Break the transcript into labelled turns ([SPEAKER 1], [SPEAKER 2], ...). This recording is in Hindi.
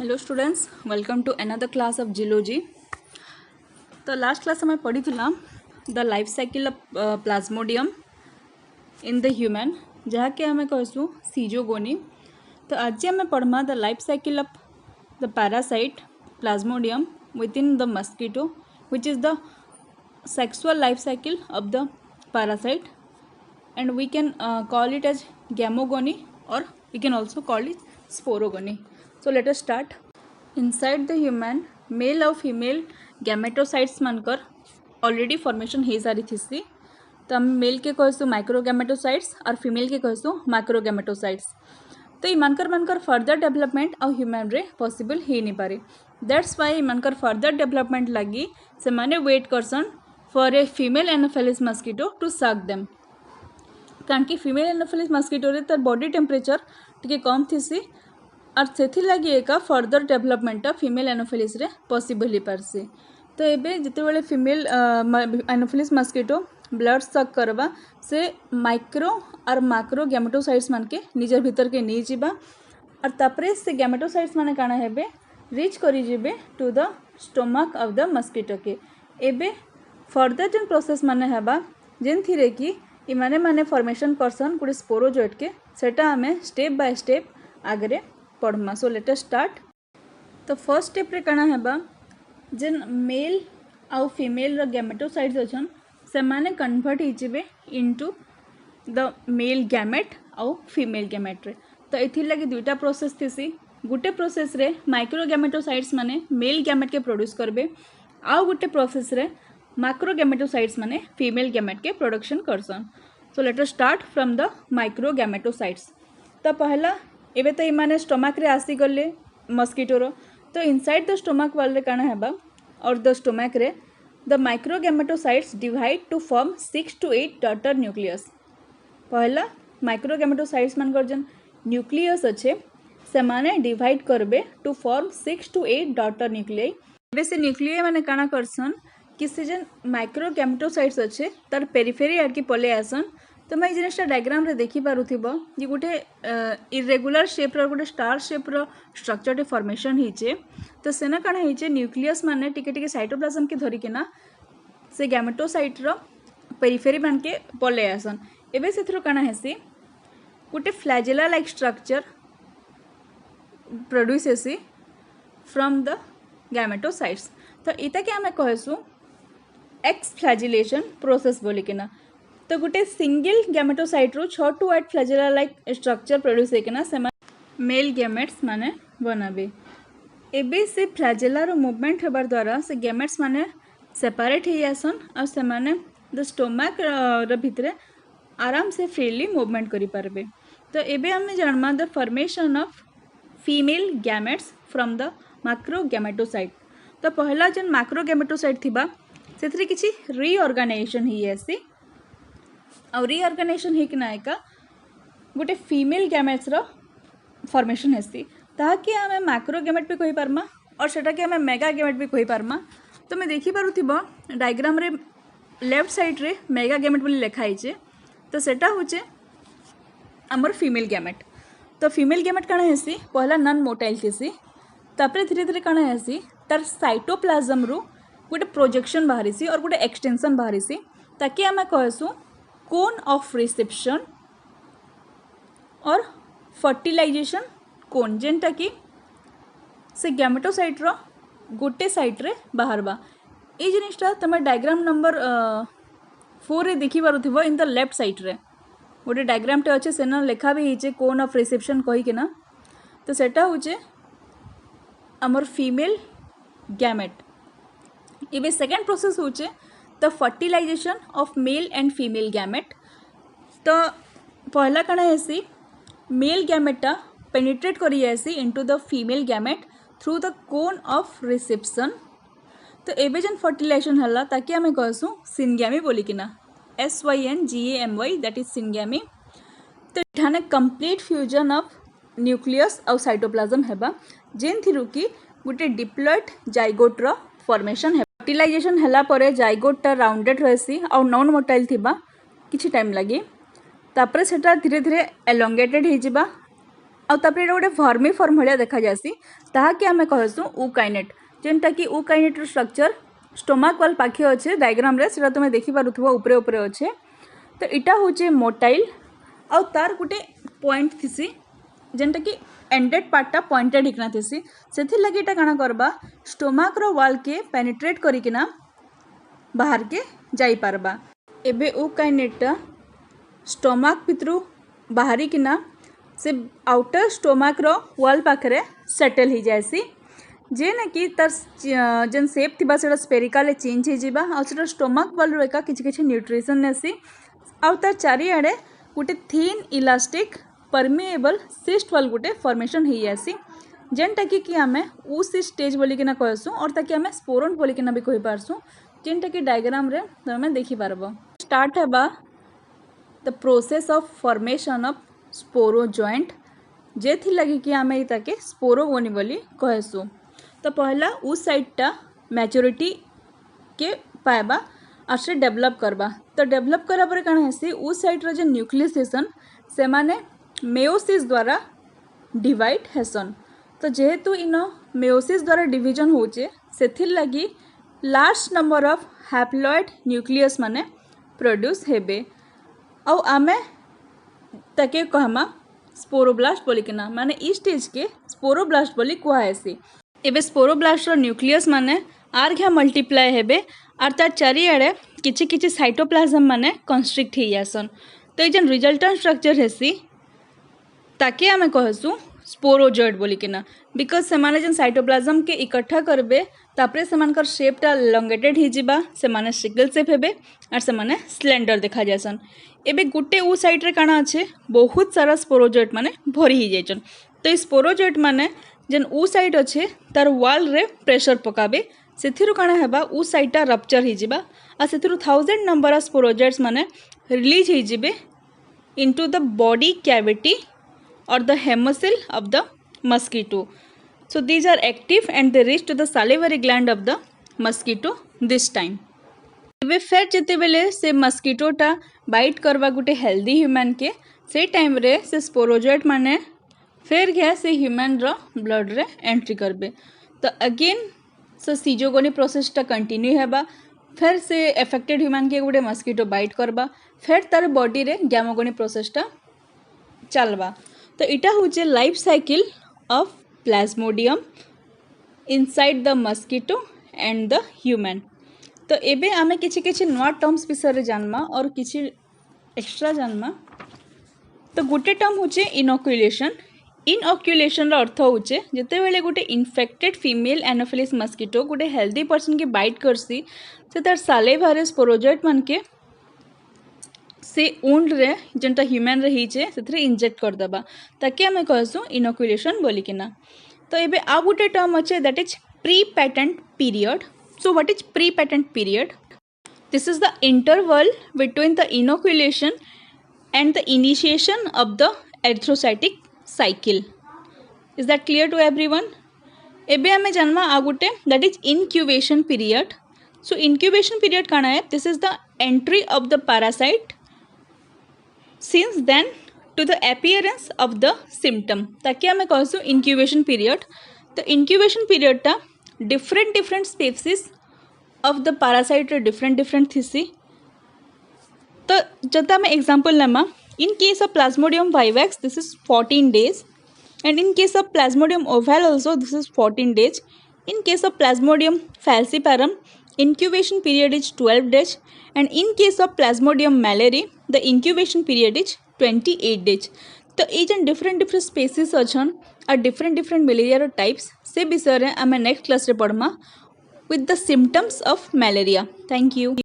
[SPEAKER 1] Hello students, welcome to another class of geology. तो लास्ट क्लास में पढ़ी the life cycle of Plasmodium in the human जहाँकि आम कहूँ सीजोगोनी। तो आज आम पढ़मा the life cycle of the parasite Plasmodium within the mosquito which is the sexual life cycle of the parasite and we can call it as gamogony or we can also call it sporogony. So let us start. Inside the human male और female gametocytes मानकर already formation हो सारी थी। तो हम मेल के कहूँ माइक्रोगैमेटोसाइट्स और फीमेल के कहूँ माइक्रोगैमेटोसाइट्स। तो ये मानकर फर्दर डेवलपमेंट और ह्यूमन रे पॉसिबल ही नहीं पारे। दैट्स वाई मानकर फर्दर डेवलपमेंट लगी से माने वेट करसन for a female Anopheles mosquito to suck them. कारण कि फीमेल एनोफिलिस मस्किटो रे तार बॉडी टेम्परेचर टी कम थी और से लगी एक फर्दर डेवलपमेंट फीमेल एनोफिलिस रे पॉसिबल हो पारसी। तो ये जिते फीमेल एनोफिलिस मस्किटो ब्लड सक करवा से माइक्रो और माक्रो गैमेटोसाइट्स मान के निजर भीतर के नहीं जावा और तापरे से गैमेटोसाइट्स माने काना हेबे रीच करी जेबे to the stomach of the mosquito के। एबे फर्दर जन प्रोसेस माने हेबा जेन थी रे कि इमाने माने फॉर्मेशन करसन गोटे स्पोरोजोइट के सेटा हमें स्टेप बाय स्टेप आगे पढ़मा। So let us start. तो फर्स्ट स्टेप रे काना हेबा जेन मेल आउ फीमेल रो गैमेटोसाइट्स अछन से माने कन्वर्ट हिजिबे इनटू द मेल गैमेट आउ फीमेल गैमेट रे। तो एथि लगी दुईटा प्रोसेस थीसी। गुटे प्रोसेस रे माइक्रो गैमेटोसाइट्स माने मेल गैमेट के प्रोड्यूस करबे आउ गुटे प्रोसेस रे माइक्रो गैमेटोसाइट्स माने फीमेल गैमेट के प्रोडक्शन करसन। So let us start from the micro gametocytes. तो पहला एबे तो इमाने स्टोमक रे आसी गले मस्किटोरो। तो इनसाइड द स्टोमक वाल रे काना हेबा और द स्टोमक रे the micro gametocytes divide to form 6 to 8 daughter nucleus. पहला माइक्रो गैमेटोसाइट्स मानकर जन न्यूक्लियस अच्छे से माने डिवाइड करबे to form 6 to 8 daughter nuclei. एबे से न्यूक्लियाई माने काना करसन कि से जन माइक्रो गैमेटोसाइट्स अच्छे तार पेरिफेरी आड़ की पले आसन। तो मैं जिनिसटा डायग्राम रे देखि पारुथिबो जे गोटे इरेगुलर शेप रो गोटे स्टार शेप रो स्ट्रक्चर टे फॉर्मेशन हिचे। तो सेना काना हिचे न्यूक्लियस माने टिके टिके साइटोप्लाज्म के धरि केना से गैमेटोसाइट रो पेरिफेरी मान के पले आसन। एबे सेथरो काना हेसी गोटे फ्लैजेला लाइक स्ट्रक्चर प्रोड्यूस हेसी फ्रॉम द गैमेटोसाइट्स। तो इता के हमें कहसु एक्स फ्लैजिलेशन प्रोसेस बोली कि ना। तो गोटे सिंगल गैमेटोसाइट रू 6 to 8 flagella like structure produce होना से मेल गैमेट्स माने बनाबे। एबे से फ्लैजेला रो मूवमेंट होबार द्वारा से गैमेट्स माने सेपरेट हो आसन और से माने द स्टोमक रो भितरे आराम से फ्रीली मूवमेंट करि पारबे। तो एबे हमें जानमा the formation of female gametes from the micro gametocyte. तो पहला जन माइक्रो गैमेटोसाइट थिबा से किसी रीऑर्गेनाइजेशन ही ऐसी और रीऑर्गेनाइजेशन ही ना एका गोटे फीमेल गैमेट्स रो फॉर्मेशन हेसी ताकि हमें माइक्रो गैमेट भी कहि पारमा और सेटा के हमें मेगा गैमेट भी कहि पारमा। तो मैं देखि पारुथिबो डायग्राम रे लेफ्ट साइड रे मेगा गैमेट बोली लिखा हिचे। तो सेटा होचे हमर फीमेल गैमेट। तो फीमेल गैमेट काना हेसी पहला नॉन मोटाइल थीसी तापरे धीरे धीरे काना हेसी तार साइटोप्लाज्म रू गोटे प्रोजेक्शन बाहरी सी और गोटे एक्सटेंशन बाहरी सी ताकि आम कहसु कोन ऑफ रिसेप्शन और फर्टिलाइजेशन कोन जेनटा कि से गैमेटोसाइट रो गोटे साइट रे बाहरबा। ये जिनिसटा तुम डायग्राम नंबर 4 रे देखि पारुथिबो इन द लेफ्ट साइड रे गोटे डायग्राम टे अच्छे सेना लेखा भी हिचे कोन ऑफ रिसेप्शन कहि के ना। तो सेटा होचे हमर फीमेल गैमेट। इबे सेकेंड प्रोसेस होचे the fertilization of male and female gamete. तो पहला काना हेसी मेल गैमेटा पेनिट्रेट करी आसी into the female gamete through the cone of reception. तो एबे जन फर्टिलाइजेशन हला ताकि हमें कहसु सिनगैमी बोली कि ना SYNGAMY दैट इज सिनगैमी। तो ठाने कंप्लीट फ्यूजन ऑफ न्यूक्लियस और साइटोप्लाज्म हेबा जेन थिरु कि गोटे डिप्लॉयड जाइगोट रो फॉर्मेशन है। फर्टिलाइजेशन हला परे जाइगोटा राउंडेड रहसी और नॉन मोटाइल थिबा किछि टाइम लगी तापरे सेटा धीरे धीरे एलोंगेटेड हो जिबा आउ तापर गोटे वर्मी फॉर्म भाया देखा जासी ताकि आम कहसु यूकाइनेट जेनटा कि यूकाइनेट स्ट्रक्चर स्टोमाक वाल पाखे अच्छे डायग्राम रे सेटा तुम देखि पारुथबो ऊपरे ऊपरे अच्छे। तो इटा होचे मोटाइल आउ तार गोटे पॉइंट थिसी जेनटा कि एंडेड पार्टा पॉइंटेड हिकना थिसी सेथि लगी इटा काना करबा स्टोमाक रो वाल के पेनिट्रेट करिकिना बाहर के जाई पारबा। एबे यूकाइनेटा स्टोमाक भितरु बाहरी किना से आउटर स्टोमाक रो वाल पाखरे सेटल ही जायसी जेने कि तार जेन शेप थिबा सेटा स्पेरिकल चेंज हो जिबा आ सेटा स्टोमाक वाल रो एका किछि किछि न्यूट्रिशन नेसी आ तार चारिआडे गोटे थिन इलास्टिक परमिएबल सिस्ट वाल गोटे फॉर्मेशन हो जासी जेनटा कि आमे ऊ सी स्टेज बोलिकिना कहसु और ताकि आमे स्पोरोन बोलिकिना भी कहि पारसु जेनटा कि डायग्राम रे तमे देखि पारबो। स्टार्ट हेबा the process of formation of sporozoite जेथि लगी कि आमे ताके स्पोरोगोनी बोली कहसु। तो पहला उ साइडटा मैच्योरिटी के पाएबा और से डेवलप करबा। तो डेवलप करा पर काना हेसी उ साइड रो जे न्यूक्लियसेशन से माने मेयोसिस द्वारा डिवाइड हेसन। तो जेहेतु इन मेयोसिस द्वारा डिवीजन होचे सेथिर लगी large number of haploid nucleus माने प्रोड्यूस हेबे आउ आमे ताके कहमा स्पोरोब्लास्ट बोलिकिना माने ई स्टेज के स्पोरोब्लास्ट बोली कुहाएसी। एबे स्पोरोब्लास्ट रो न्यूक्लियस माने आर्घा मल्टीप्लाई हेबे और तार चारिआडे किछि किछि साइटोप्लाज्म माने कंस्ट्रिक्ट ही जासन। तो ये रिजल्टेंट स्ट्रक्चर हेसी ताके आमे कहसु स्पोरोजॉइड बोलिकिना बिकॉज से माने जन साइटोप्लाज्म के इकट्ठा करबे तापरे सेमानकर शेपटा लंगेटेड ही जिबा से माने सिकल शेप हेबे और से माने स्लेंडर देखा जासन। एबे गुटे उ साइड रे काना अच्छे बहुत सारा स्पोरोजॉइड माने भरी ही जाइछन। तो ये स्पोरोजॉइड माने जेन उ साइड अच्छे तार वाल रे प्रेशर पकाबे सेथिरु काना हेबा उ साइडटा रप्चर ही जिबा आ सेथिरु 1000 नंबर ऑफ स्पोरोजॉइड्स माने रिलीज ही जिबे into the body cavity or the hemosyl of the mosquito. So these are active and they reach to the salivary gland of the mosquito this time. एबे फेर जेते बेले से मस्किटोटा बाइट करवा गुटे हेल्दी ह्यूमन के से टाइम रे से स्पोरोजॉइड माने फेर गया से ह्यूमन रो ब्लड रे एंट्री करबे। तो अगेन से सीजोगोनी प्रोसेसटा कंटिन्यू हेबा फेर से एफेक्टेड ह्यूमन के गुटे मस्किटो बाइट करबा फेर तार बॉडी रे गैमोगोनी प्रोसेसटा चलबा। तो इटा होचे life cycle of Plasmodium inside the mosquito and the human. तो एबे आमे किछि किछि नवा टर्म्स विषय रे जानमा और किछि एक्स्ट्रा जानमा। तो गोटे टर्म होचे इनोक्युलेशन। इनोक्युलेशन रो अर्थ होचे जते बेले गोटे इन्फेक्टेड फीमेल एनोफिलिस मस्किटो गोटे हेल्दी पर्सन के बाइट करसी से तार सालेवा रे स्पोरोजॉइड मन के से ऊंड रे जेनटा ह्यूमन रे हिचे सेथरे इंजेक्ट कर दबा ताकि आमे कहसु इनोक्युलेशन बोलिकिना। तो एबे आ गुटे टर्म अच्छे that is pre patent period. So what is pre patent period? This is the interval between the inoculation and the initiation of the erythrocytic cycle. Is that clear to everyone? एबे आमे जानमा आ गुटे that is incubation period. So incubation period काना है? This is the entry of the parasite since then to the appearance of the symptom ताकि हमें कहसु incubation period। तो incubation period टा different species of the parasite different थिसी। तो जता हमें example lemma in case of plasmodium vivax this is 14 days and in case of plasmodium ovale also this is 14 days. In case of plasmodium falciparum incubation period is 12 days and in case of plasmodium malari the incubation period is 28 days. तो ये जन different species अच्छन और different malaria types से विषय रे आमे नेक्स्ट क्लास रे पढ़मा with the symptoms of malaria. Thank you.